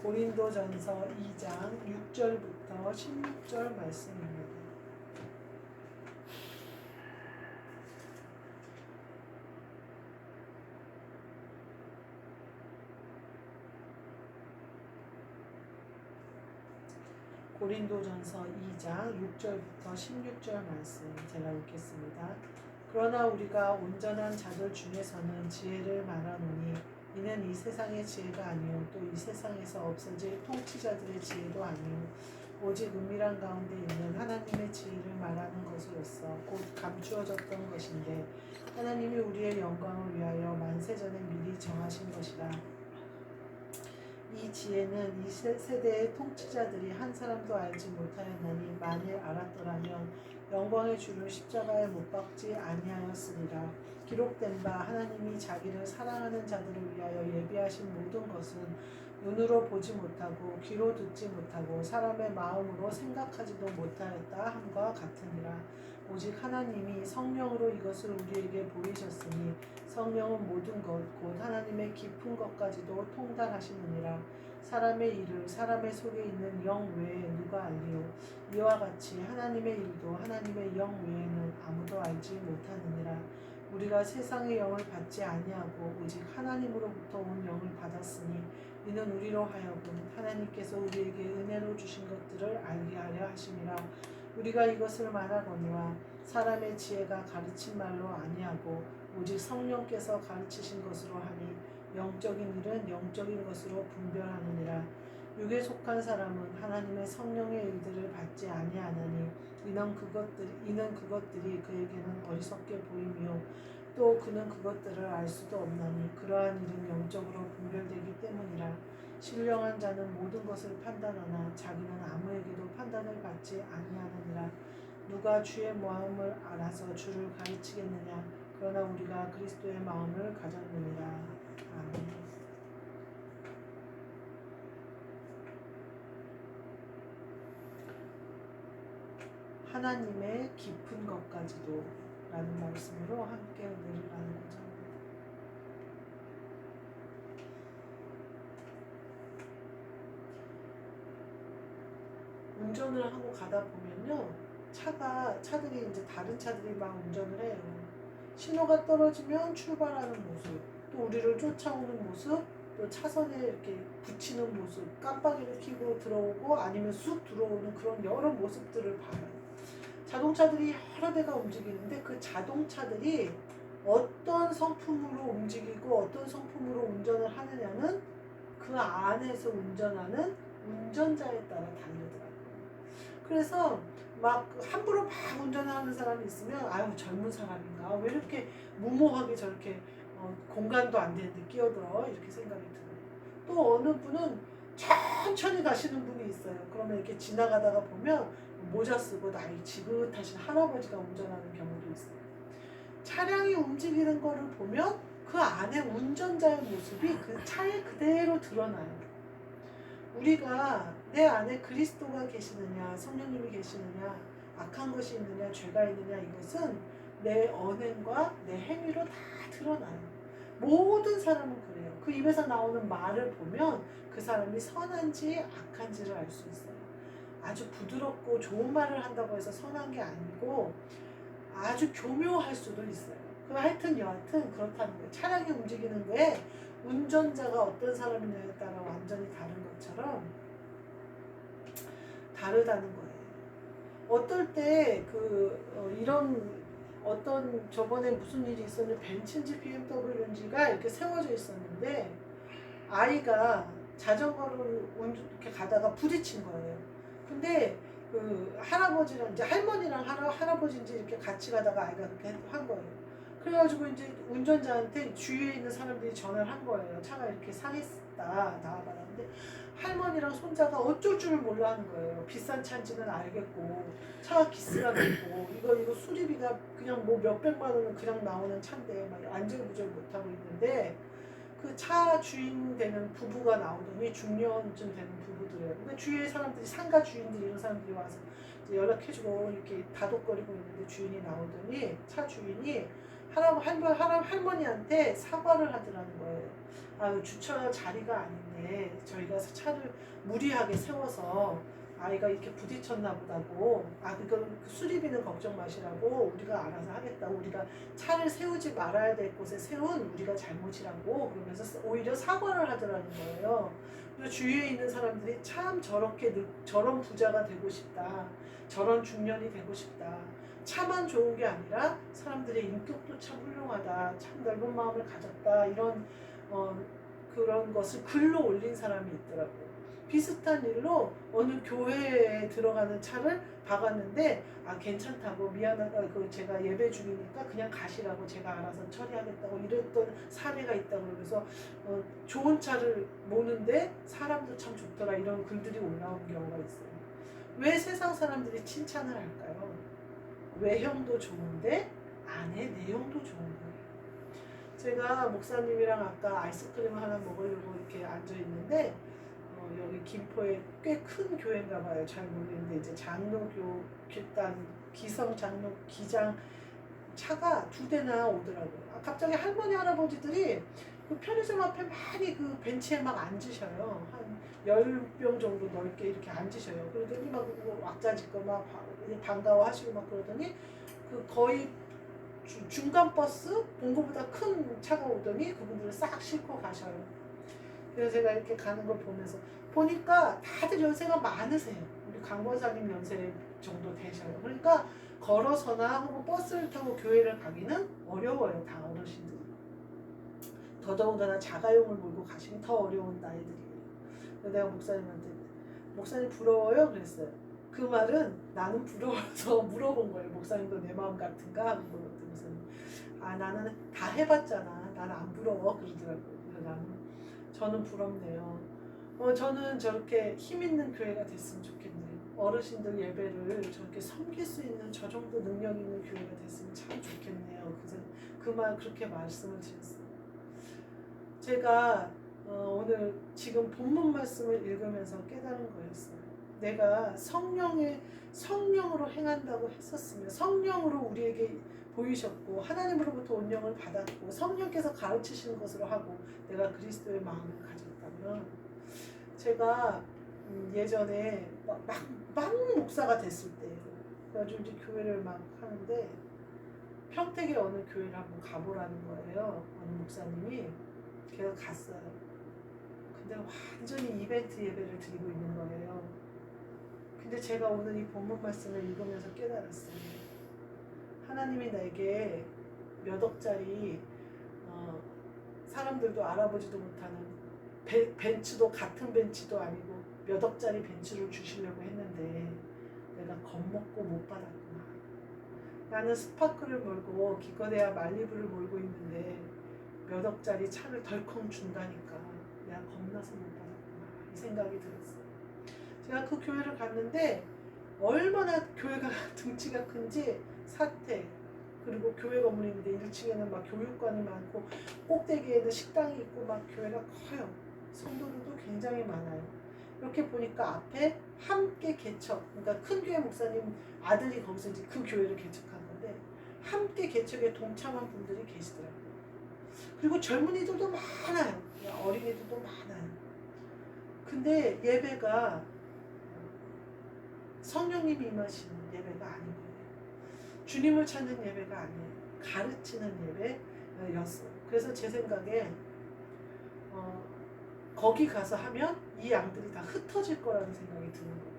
고린도전서 2장 6절부터 16절 말씀입니다. 고린도전서 2장 6절부터 16절 말씀 제가 읽겠습니다. 그러나 우리가 온전한 자들 중에서는 지혜를 말하노니 이는 이 세상의 지혜가 아니요 또 이 세상에서 없어질 통치자들의 지혜도 아니요 오직 은밀한 가운데 있는 하나님의 지혜를 말하는 것으로서 곧 감추어졌던 것인데 하나님이 우리의 영광을 위하여 만세전에 미리 정하신 것이라. 이 지혜는 이 세대의 통치자들이 한 사람도 알지 못하였나니 만일 알았더라면 영광의 주를 십자가에 못 박지 아니하였으리라. 기록된 바 하나님이 자기를 사랑하는 자들을 위하여 예비하신 모든 것은 눈으로 보지 못하고 귀로 듣지 못하고 사람의 마음으로 생각하지도 못하였다 함과 같으니라. 오직 하나님이 성령으로 이것을 우리에게 보이셨으니 성령은 모든 것 곧 하나님의 깊은 것까지도 통달하시느니라. 사람의 일을 사람의 속에 있는 영 외에 누가 알리요. 이와 같이 하나님의 일도 하나님의 영 외에는 아무도 알지 못하느니라. 우리가 세상의 영을 받지 아니하고 오직 하나님으로부터 온 영을 받았으니 이는 우리로 하여금 하나님께서 우리에게 은혜로 주신 것들을 알게 하려 하심이라. 우리가 이것을 말하거니와 사람의 지혜가 가르친 말로 아니하고 오직 성령께서 가르치신 것으로 하니 영적인 일은 영적인 것으로 분별하느니라. 육에 속한 사람은 하나님의 성령의 일들을 받지 아니하나니 이는 그것들이 그에게는 어리석게 보이며 또 그는 그것들을 알 수도 없나니 그러한 일은 영적으로 분별되기 때문이라. 신령한 자는 모든 것을 판단하나 자기는 아무에게도 판단을 받지 아니하느니라. 누가 주의 마음을 알아서 주를 가르치겠느냐. 그러나 우리가 그리스도의 마음을 가졌느니라. 아멘. 하나님의 깊은 것까지도 라는 말씀으로 함께 은혜를 나누고자 합니다. 운전을 하고 가다 보면요, 차들이 이제 다른 차들이 막 운전을 해요. 신호가 떨어지면 출발하는 모습, 또 우리를 쫓아오는 모습, 또 차선에 이렇게 붙이는 모습, 깜빡이를 켜고 들어오고 아니면 쑥 들어오는 그런 여러 모습들을 봐요. 자동차들이 여러 대가 움직이는데 그 자동차들이 어떤 성품으로 움직이고 어떤 성품으로 운전을 하느냐는 그 안에서 운전하는 운전자에 따라 다르더라고요. 그래서 막 함부로 막 운전하는 사람이 있으면 아유 젊은 사람인가 왜 이렇게 무모하게 저렇게 공간도 안 되는데 끼어들어 이렇게 생각이 들어요. 또 어느 분은 천천히 가시는 분이 있어요. 그러면 이렇게 지나가다가 보면 모자 쓰고 나이 지긋하신 할아버지가 운전하는 경우도 있어요. 차량이 움직이는 거를 보면 그 안에 운전자의 모습이 그 차에 그대로 드러나요. 우리가 내 안에 그리스도가 계시느냐 성령님이 계시느냐 악한 것이 있느냐 죄가 있느냐 이것은 내 언행과 내 행위로 다 드러나요. 모든 사람은 그래요. 그 입에서 나오는 말을 보면 그 사람이 선한지 악한지를 알 수 있어요. 아주 부드럽고 좋은 말을 한다고 해서 선한 게 아니고 아주 교묘할 수도 있어요. 하여튼 여하튼 그렇다는 거예요. 차량이 움직이는 거에 운전자가 어떤 사람이냐에 따라 완전히 다른 것처럼 다르다는 거예요. 어떨 때 이런 어떤 저번에 무슨 일이 있었는데 벤츠인지 BMW인지가 이렇게 세워져 있었는데 아이가 자전거를 이렇게 가다가 부딪힌 거예요. 근데 그 할아버지랑 이제 할머니랑 할아버지인지 이렇게 같이 가다가 아이가 그렇게 한 거예요. 그래가지고 이제 운전자한테 주위에 있는 사람들이 전화를 한 거예요. 차가 이렇게 상했다 나와봐라는데 할머니랑 손자가 어쩔 줄을 몰라 하는 거예요. 비싼 차인지는 알겠고 차가 기스가 났고 이거 수리비가 그냥 뭐 몇백만 원은 그냥 나오는 차인데 막 안절부절 못하고 있는데 그 차 주인 되는 부부가 나오더니 중년쯤 되는 부부들이에요. 근데 주위에 사람들이 상가 주인들이 이런 사람들이 와서 이제 연락해주고 이렇게 다독거리고 있는데 주인이 나오더니 차 주인이 할머니한테 사과를 하더라는 거예요. 아, 주차 자리가 아닌데 저희가 차를 무리하게 세워서 아이가 이렇게 부딪혔나 보다고, 그건 수리비는 걱정 마시라고, 우리가 알아서 하겠다, 우리가 차를 세우지 말아야 될 곳에 세운 우리가 잘못이라고, 그러면서 오히려 사과를 하더라는 거예요. 그래서 주위에 있는 사람들이 참 저런 부자가 되고 싶다, 저런 중년이 되고 싶다, 차만 좋은 게 아니라 사람들의 인격도 참 훌륭하다, 참 넓은 마음을 가졌다, 이런 그런 것을 글로 올린 사람이 있더라고요. 비슷한 일로 어느 교회에 들어가는 차를 박았는데, 괜찮다고, 미안하다, 제가 예배 중이니까 그냥 가시라고, 제가 알아서 처리하겠다고 이랬던 사례가 있다고. 그래서 좋은 차를 모는데 사람도 참 좋더라, 이런 글들이 올라온 경우가 있어요. 왜 세상 사람들이 칭찬을 할까요? 외형도 좋은데 안에 내용도 좋은 거예요. 제가 목사님이랑 아까 아이스크림을 하나 먹으려고 이렇게 앉아 있는데, 여기 김포에 꽤 큰 교회인가 봐요. 잘 모르겠는데, 이제 장로교 교단 기성 장로 기장 차가 2대나 오더라고요. 갑자기 할머니 할아버지들이 그 편의점 앞에 많이 그 벤치에 막 앉으셔요. 한 10명 정도 넓게 이렇게 앉으셔요. 그러더니 막 왁자지껄 막 반가워하시고 막 그러더니, 그 거의 중간 버스 본거보다 큰 차가 오더니 그분들을 싹 싣고 가셔요. 그래서 제가 이렇게 가는 걸 보니까 다들 연세가 많으세요. 우리 강권사님 연세 정도 되셔요. 그러니까 걸어서나 혹은 버스를 타고 교회를 가기는 어려워요. 다 어르신들이. 더더군다나 자가용을 몰고 가시면 더 어려운 나이들이에요. 그래서 내가 목사님한테, 목사님 부러워요? 그랬어요. 그 말은 나는 부러워서 물어본 거예요. 목사님도 내 마음 같은가? 하고 물어봤더니 나는 다 해봤잖아, 나는 안 부러워, 그러더라고요. 그래서 저는 부럽네요. 저는 저렇게 힘 있는 교회가 됐으면 좋겠네요. 어르신들 예배를 저렇게 섬길 수 있는 저 정도 능력 있는 교회가 됐으면 참 좋겠네요. 그래서 그 말 그렇게 말씀을 드렸어요. 제가 오늘 지금 본문 말씀을 읽으면서 깨달은 거였어요. 내가 성령으로 행한다고 했었으면, 성령으로 우리에게 보이셨고 하나님으로부터 온영을 받았고 성령께서 가르치시는 것으로 하고 내가 그리스도의 마음을 가졌다면, 제가 예전에 막 목사가 됐을 때예요. 그래가지고 이제 교회를 막 하는데, 평택의 어느 교회를 한번 가보라는 거예요. 어느 목사님이. 그래서 갔어요. 근데 완전히 이벤트 예배를 드리고 있는 거예요. 근데 제가 오늘 이 본문 말씀을 읽으면서 깨달았어요. 하나님이 내게 몇 억짜리 사람들도 알아보지도 못하는 벤츠도 같은 벤츠도 아니고 몇 억짜리 벤츠를 주시려고 했는데 내가 겁먹고 못 받았구나. 나는 스파크를 몰고 기껏해야 말리부를 몰고 있는데 몇 억짜리 차를 덜컹 준다니까 내가 겁나서 못 받았구나, 이 생각이 들었어요. 제가 그 교회를 갔는데 얼마나 교회가 등치가 큰지, 사택, 그리고 교회 건물인데 1층에는 막 교육관이 많고 꼭대기에는 식당이 있고 막 교회가 커요. 성도들도 굉장히 많아요. 이렇게 보니까 앞에 함께 개척, 그러니까 큰 교회 목사님 아들이 거기서 이제 그 교회를 개척한 건데, 함께 개척에 동참한 분들이 계시더라고요. 그리고 젊은이들도 많아요. 어린이들도 많아요. 근데 예배가 성령님이 임하시는 예배가 아닌 거예요. 주님을 찾는 예배가 아니에요. 가르치는 예배였어요. 그래서 제 생각에 거기 가서 하면 이 양들이 다 흩어질 거라는 생각이 드는 거예요.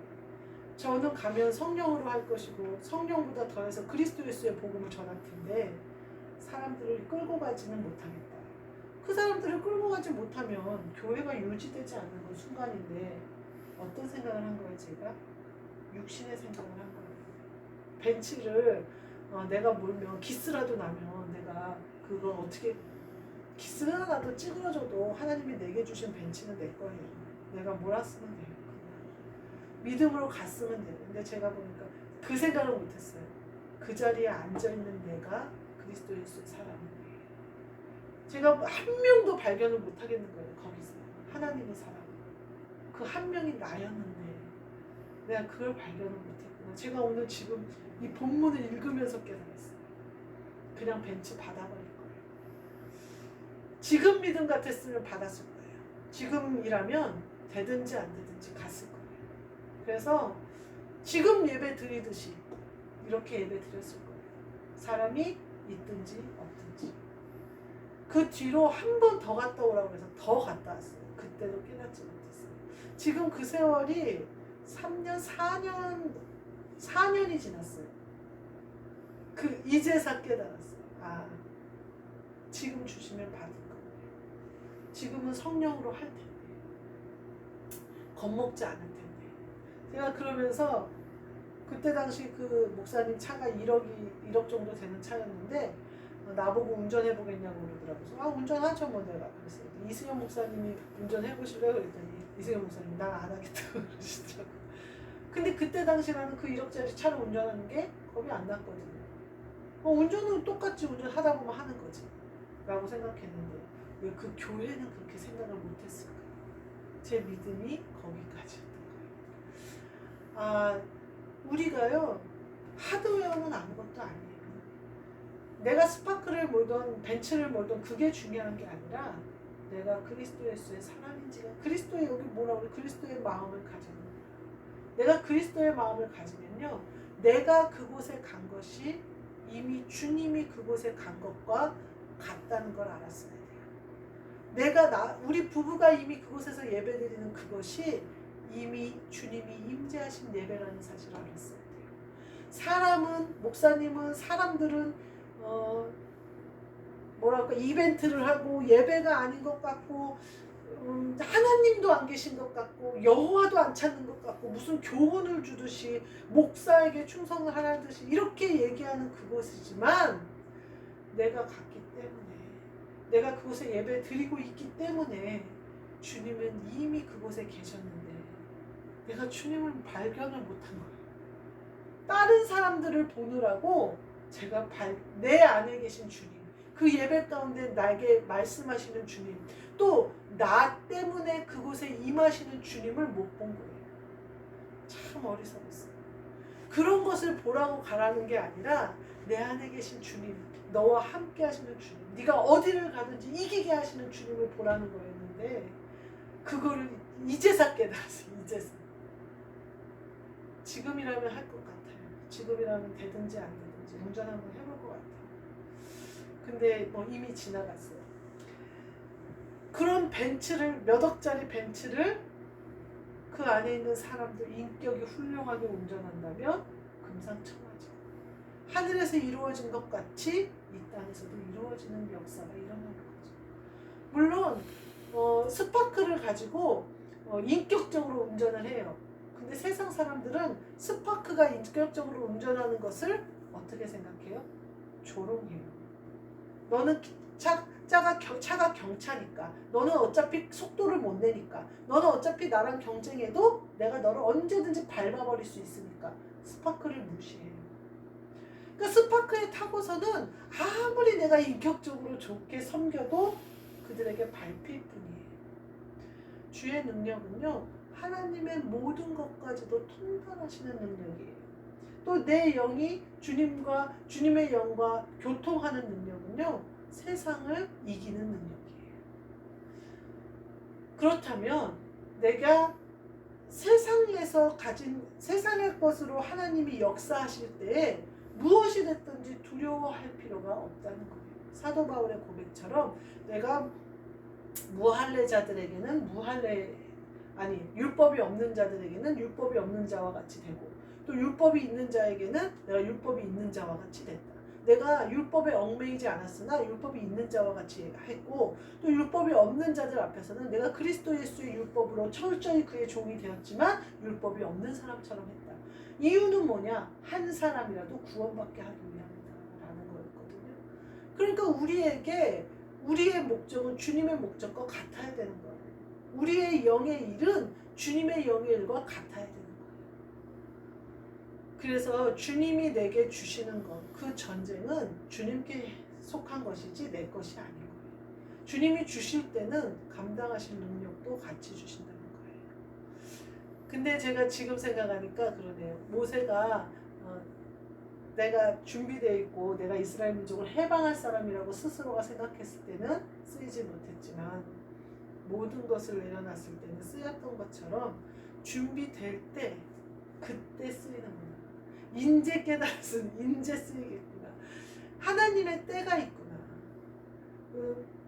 저는 가면 성령으로 할 것이고 성령보다 더해서 그리스도 예수의 복음을 전할 텐데 사람들을 끌고 가지는 못하겠다. 그 사람들을 끌고 가지 못하면 교회가 유지되지 않는 건 순간인데, 어떤 생각을 한 거예요? 제가 육신의 생각을 한 거예요. 벤치를 내가 몰면 기스라도 나면 내가 그걸 어떻게, 기스가 나도 찌그러져도 하나님이 내게 주신 벤치는 내 거예요. 내가 몰았으면 돼요. 믿음으로 갔으면 돼요. 근데 제가 보니까 그 생각을 못했어요. 그 자리에 앉아있는 내가 그리스도 예수의 사람이에요. 제가 한 명도 발견을 못하겠는 거예요. 거기서 하나님의 사람, 그 한 명이 나였는데 내가 그걸 발견을 못했구나. 제가 오늘 지금 이 본문을 읽으면서 깨달았어요. 그냥 벤츠 받아버릴 거예요. 지금 믿음 같았으면 받았을 거예요. 지금이라면 되든지 안 되든지 갔을 거예요. 그래서 지금 예배 드리듯이 이렇게 예배 드렸을 거예요. 사람이 있든지 없든지. 그 뒤로 한 번 더 갔다 오라고 해서 더 갔다 왔어요. 그때도 깨닫지 못했어요. 지금 그 세월이 3년, 4년이 지났어요. 이제서 깨달았어요. 아, 지금 주시면 받을 거예요. 지금은 성령으로 할 텐데. 겁먹지 않을 텐데. 제가 그러면서 그때 당시 그 목사님 차가 1억 정도 되는 차였는데 나보고 운전해보겠냐고 그러더라고요. 아, 운전하죠 뭐 내가. 그랬어요. 이승현 목사님이 운전해보실래요? 그랬더니 이승현 목사님 난 안 하겠다고 그러시더라고요. 근데 그때 당시 나는 그 1억짜리 차를 운전하는 게 겁이 안 났거든요. 운전은 똑같이 운전하다 보면 하는 거지 라고 생각했는데 왜 그 교회는 그렇게 생각을 못했을까? 제 믿음이 거기까지였던 거예요. 아, 우리가요 하드웨어는 아무것도 아니에요. 내가 스파크를 몰던 벤츠를 몰던 그게 중요한 게 아니라 내가 그리스도 예수의 사람인지가, 그리스도의 여기 뭐라고 그래? 그리스도의 마음을 가지는 거예요. 내가 그리스도의 마음을 가지면요 내가 그곳에 간 것이 이미 주님이 그곳에 간 것과 같다는 걸 알았어야 돼요. 우리 부부가 이미 그곳에서 예배드리는 그것이 이미 주님이 임재하신 예배라는 사실을 알았어야 돼요. 사람은, 목사님은, 사람들은 뭐랄까 이벤트를 하고 예배가 아닌 것 같고 하나님도 안 계신 것 같고 여호와도 안 찾는 것 같고 무슨 교훈을 주듯이 목사에게 충성을 하라는 듯이 이렇게 얘기하는 그곳이지만 내가 갔기 때문에, 내가 그곳에 예배 드리고 있기 때문에 주님은 이미 그곳에 계셨는데 내가 주님을 발견을 못한 거예요. 다른 사람들을 보느라고 제가 내 안에 계신 주님, 그 예배 가운데 나에게 말씀하시는 주님, 또 나 때문에 그곳에 임하시는 주님을 못 본 거예요. 참 어리석었어요. 그런 것을 보라고 가라는 게 아니라 내 안에 계신 주님, 너와 함께 하시는 주님, 네가 어디를 가든지 이기게 하시는 주님을 보라는 거였는데 그거를 이제서 깨달았어요. 이제서. 지금이라면 할 것 같아요. 지금이라면 되든지 안 되든지 운전 한번 해볼 것 같아요. 근데 이미 지나갔어요. 그런 벤츠를, 몇 억짜리 벤츠를 그 안에 있는 사람들 인격이 훌륭하게 운전한다면 금상첨화죠. 하늘에서 이루어진 것 같이 이 땅에서도 이루어지는 역사가 일어나는 거죠. 물론 스파크를 가지고 인격적으로 운전을 해요. 근데 세상 사람들은 스파크가 인격적으로 운전하는 것을 어떻게 생각해요? 조롱해요. 너는 차가 경차니까, 너는 어차피 속도를 못 내니까, 너는 어차피 나랑 경쟁해도 내가 너를 언제든지 밟아버릴 수 있으니까 스파크를 무시해요. 그러니까 스파크에 타고서는 아무리 내가 인격적으로 좋게 섬겨도 그들에게 밟힐 뿐이에요. 주의 능력은요 하나님의 모든 것까지도 통달하시는 능력이에요. 또 내 영이 주님의 영과 교통하는 능력은요 세상을 이기는 능력이에요. 그렇다면 내가 세상에서 가진 세상의 것으로 하나님이 역사하실 때에 무엇이 됐든지 두려워할 필요가 없다는 거예요. 사도 바울의 고백처럼 내가 율법이 없는 자들에게는 율법이 없는 자와 같이 되고 또 율법이 있는 자에게는 내가 율법이 있는 자와 같이 됐다. 내가 율법에 얽매이지 않았으나 율법이 있는 자와 같이 했고 또 율법이 없는 자들 앞에서는 내가 그리스도 예수의 율법으로 철저히 그의 종이 되었지만 율법이 없는 사람처럼 했다. 이유는 뭐냐? 한 사람이라도 구원받게 하기 위함이다라는 거였거든요. 그러니까 우리의 목적은 주님의 목적과 같아야 되는 거예요. 우리의 영의 일은 주님의 영의 일과 같아야 되는 거예요. 그래서 주님이 내게 주시는 것, 그 전쟁은 주님께 속한 것이지 내 것이 아닌 거예요. 주님이 주실 때는 감당하실 능력도 같이 주신다는 거예요. 근데 제가 지금 생각하니까 그러네요. 모세가 내가 준비되어 있고 내가 이스라엘 민족을 해방할 사람이라고 스스로가 생각했을 때는 쓰이지 못했지만 모든 것을 내려놨을 때는 쓰였던 것처럼 준비될 때 그때 쓰이는구나. 인제 깨달았으니 인제 쓰이겠구나. 하나님의 때가 있구나.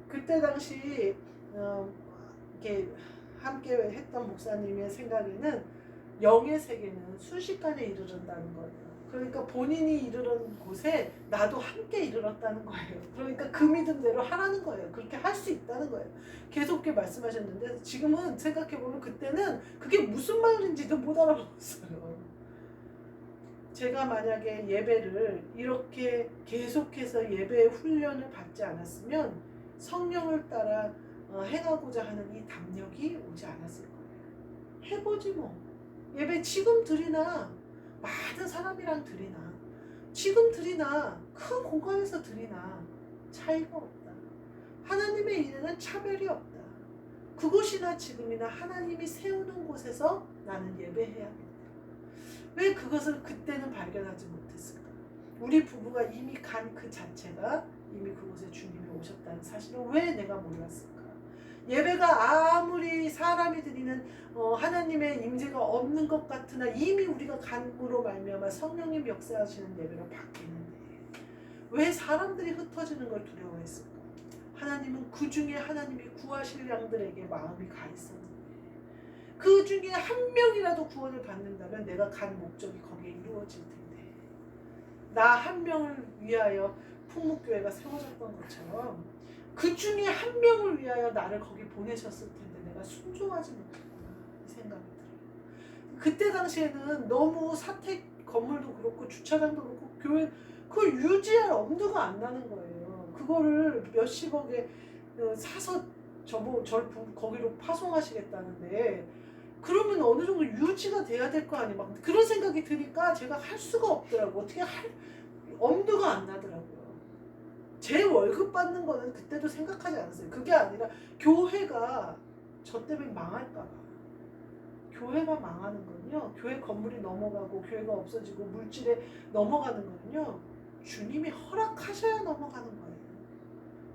그때 당시 이렇게 함께 했던 목사님의 생각에는 영의 세계는 순식간에 이르른다는 거예요. 그러니까 본인이 이르는 곳에 나도 함께 이르렀다는 거예요. 그러니까 그 믿음대로 하라는 거예요. 그렇게 할 수 있다는 거예요. 계속 그렇게 말씀하셨는데 지금은 생각해보면 그때는 그게 무슨 말인지도 못 알아봤어요. 제가 만약에 예배를 이렇게 계속해서 예배의 훈련을 받지 않았으면 성령을 따라 행하고자 하는 이 담력이 오지 않았을 거예요. 해보지 뭐. 예배 지금 드리나 많은 사람이랑 드리나 지금 드리나 큰 공간에서 드리나 차이가 없다. 하나님의 일에는 차별이 없다. 그곳이나 지금이나 하나님이 세우는 곳에서 나는 예배해야겠다. 왜 그것을 그때는 발견하지 못했을까? 우리 부부가 이미 간 그 자체가 이미 그곳에 주님이 오셨다는 사실을 왜 내가 몰랐을까? 예배가 아무리 사람이 드리는 하나님의 임재가 없는 것 같으나 이미 우리가 간으로 말미암아 성령님 역사하시는 예배로 바뀌는데 왜 사람들이 흩어지는 걸 두려워했을까? 하나님은 그 중에 하나님이 구하실 양들에게 마음이 가 있었는데 그 중에 한 명이라도 구원을 받는다면 내가 간 목적이 거기에 이루어질 텐데 나 한 명을 위하여 풍목교회가 세워졌던 것처럼 그 중에 한 명을 위하여 나를 거기 보내셨을 텐데 내가 순종하지 못했구나 이 생각이 들어요. 그때 당시에는 너무 사택 건물도 그렇고 주차장도 그렇고 교회 그걸 유지할 엄두가 안 나는 거예요. 그거를 몇십억에 사서 절 거기로 파송하시겠다는데 그러면 어느 정도 유지가 돼야 될 거 아니에요. 막 그런 생각이 드니까 제가 할 수가 없더라고. 어떻게 할 엄두가 안 나더라고요. 제 월급 받는 거는 그때도 생각하지 않았어요. 그게 아니라 교회가 저 때문에 망할까 봐. 교회가 망하는 건요. 교회 건물이 넘어가고 교회가 없어지고 물질에 넘어가는 거는요. 주님이 허락하셔야 넘어가는 거예요.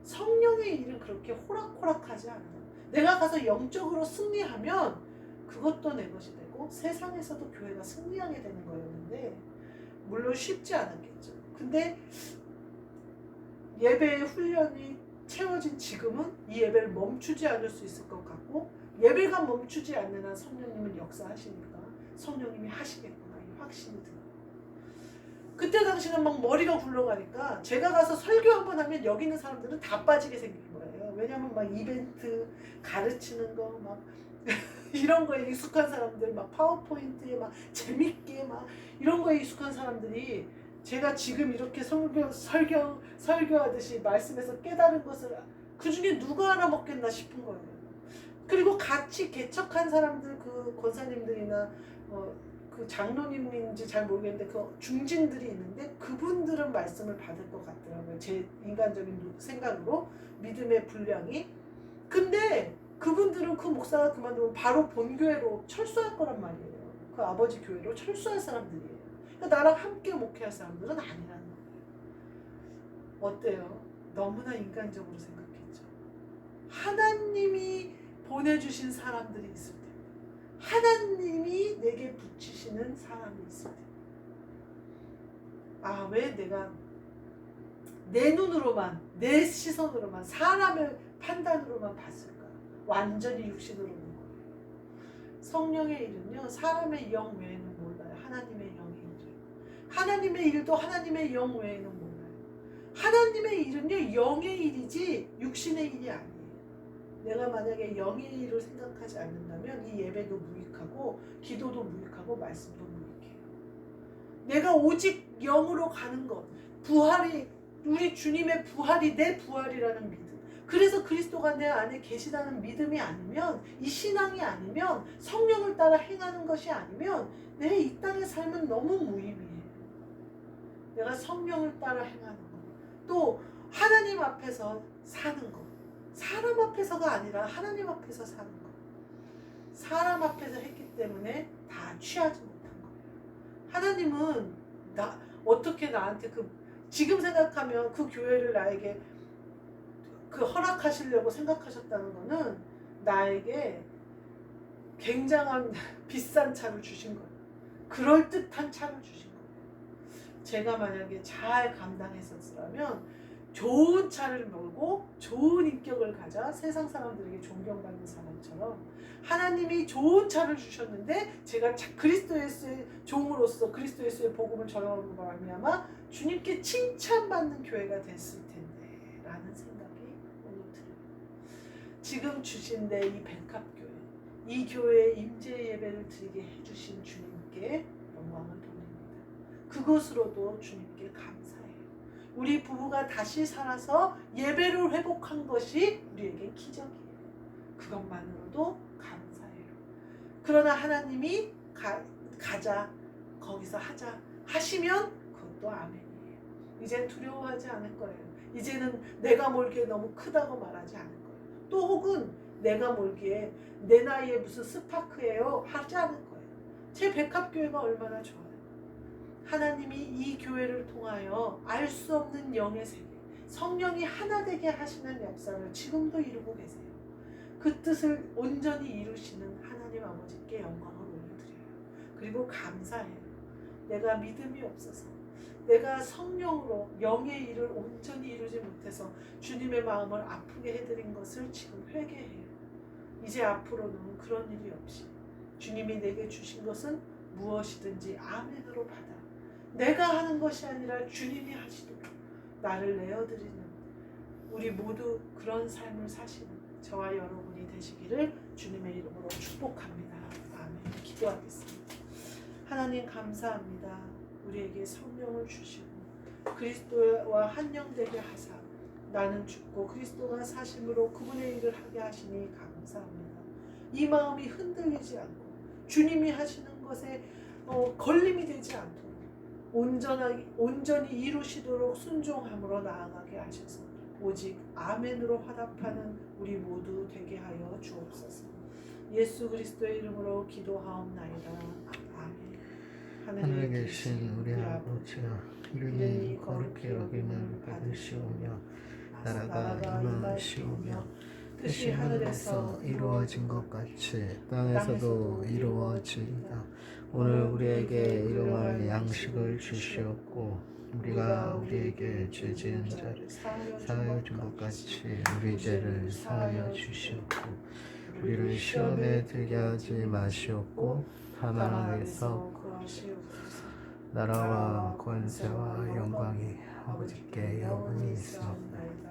성령의 일은 그렇게 호락호락하지 않아요. 내가 가서 영적으로 승리하면 그것도 내 것이 되고 세상에서도 교회가 승리하게 되는 거였는데 물론 쉽지 않았겠죠. 근데 예배의 훈련이 채워진 지금은 이 예배를 멈추지 않을 수 있을 것 같고 예배가 멈추지 않는 한 성령님은 역사하시니까 성령님이 하시겠구나 이 확신이 들어요. 그때 당시는 막 머리가 굴러가니까 제가 가서 설교 한번 하면 여기 있는 사람들은 다 빠지게 생긴 거예요. 왜냐면 막 이벤트 가르치는 거 막 이런 거에 익숙한 사람들 막 파워포인트에 막 재밌게 막 이런 거에 익숙한 사람들이 제가 지금 이렇게 설교하듯이 말씀에서 깨달은 것을 그 중에 누가 알아먹겠나 싶은 거예요. 그리고 같이 개척한 사람들 그 권사님들이나 그 장로님인지 잘 모르겠는데 그 중진들이 있는데 그분들은 말씀을 받을 것 같더라고요. 제 인간적인 생각으로 믿음의 분량이. 근데 그분들은 그 목사가 그만두면 바로 본교회로 철수할 거란 말이에요. 그 아버지 교회로 철수할 사람들이에요. 그러니까 나랑 함께 목회할 사람들은 아니라는 거예요. 어때요? 너무나 인간적으로 생각했죠. 하나님이 보내주신 사람들이 있을 때 하나님이 내게 붙이시는 사람이 있을 때 아, 왜 내가 내 눈으로만 내 시선으로만 사람의 판단으로만 봤을까? 완전히 육신으로 본 거예요. 성령의 일은요 사람의 영 외에는 몰라요. 하나님의 영의 일을. 하나님의 일도 하나님의 영 외에는 몰라요. 하나님의 일은요 영의 일이지 육신의 일이 아니에요. 내가 만약에 영의 일을 생각하지 않는다면 이 예배도 무익하고 기도도 무익하고 말씀도 무익해요. 내가 오직 영으로 가는 것 부활이 우리 주님의 부활이 내 부활이라는 믿음 그래서 그리스도가 내 안에 계시다는 믿음이 아니면 이 신앙이 아니면 성령을 따라 행하는 것이 아니면 내 이 땅의 삶은 너무 무의미해요. 내가 성령을 따라 행하는 것 또 하나님 앞에서 사는 것 사람 앞에서가 아니라 하나님 앞에서 사는 것 사람 앞에서 했기 때문에 다 취하지 못한 거예요. 하나님은 어떻게 나한테 지금 생각하면 그 교회를 나에게 허락하시려고 생각하셨다는 거는 나에게 굉장한 비싼 차를 주신 거예요. 그럴듯한 차를 주신 거예요. 제가 만약에 잘 감당했었으면 좋은 차를 몰고 좋은 인격을 가져 세상 사람들에게 존경받는 사람처럼 하나님이 좋은 차를 주셨는데 제가 그리스도 예수의 종으로서 그리스도 예수의 복음을 전하는 걸 말미암아 주님께 칭찬받는 교회가 됐을 텐데 라는 생각이 오늘 들어요. 지금 주신 내 이 백합교회, 이 교회에 임재 예배를 드리게 해주신 주님께 영광을 돌립니다. 그것으로도 주님께 감사해요. 우리 부부가 다시 살아서 예배를 회복한 것이 우리에게 기적이에요. 그것만으로도 감사해요. 그러나 하나님이 가자, 거기서 하자 하시면 그것도 아멘이에요. 이젠 두려워하지 않을 거예요. 이제는 내가 몰기에 너무 크다고 말하지 않을 거예요. 또 혹은 내가 몰기에 내 나이에 무슨 스파크예요 하지 않을 거예요. 제 백합교회가 얼마나 좋아요. 하나님이 이 교회를 통하여 알 수 없는 영의 세계, 성령이 하나 되게 하시는 역사를 지금도 이루고 계세요. 그 뜻을 온전히 이루시는 하나님 아버지께 영광을 올려드려요. 그리고 감사해요. 내가 믿음이 없어서 내가 성령으로 영의 일을 온전히 이루지 못해서 주님의 마음을 아프게 해드린 것을 지금 회개해요. 이제 앞으로는 그런 일이 없이 주님이 내게 주신 것은 무엇이든지 아멘으로 받아 내가 하는 것이 아니라 주님이 하시도록 나를 내어드리는 우리 모두 그런 삶을 사시는 저와 여러분이 되시기를 주님의 이름으로 축복합니다. 아멘. 기도하겠습니다. 하나님 감사합니다. 우리에게 성령을 주시고 그리스도와 한영되게 하사 나는 죽고 그리스도가 사심으로 그분의 일을 하게 하시니 감사합니다. 이 마음이 흔들리지 않고 주님이 하시는 것에 걸림이 되지 않도록 온전히 이루시도록 순종함으로 나아가게 하셔서 오직 아멘으로 화답하는 우리 모두 되게 하여 주옵소서. 예수 그리스도의 이름으로 기도하옵나이다. 아멘. 하늘에 계신 우리 아버지여, 이름이 거룩히 여김을 받으시오며 나라가 임하시오며 뜻이 하늘에서 이루어진 것 같이 땅에서도 이루어지이다. 오늘 우리에게 일용할 양식을 주시옵고 우리가 우리에게 죄 지은 자를 사하여 준 것 같이 우리 죄를 사하여 주시옵고 우리를 시험에 들게 하지 마시옵고 하나님께서 나라와 권세와 영광이 아버지께 영원히 있사옵나이다.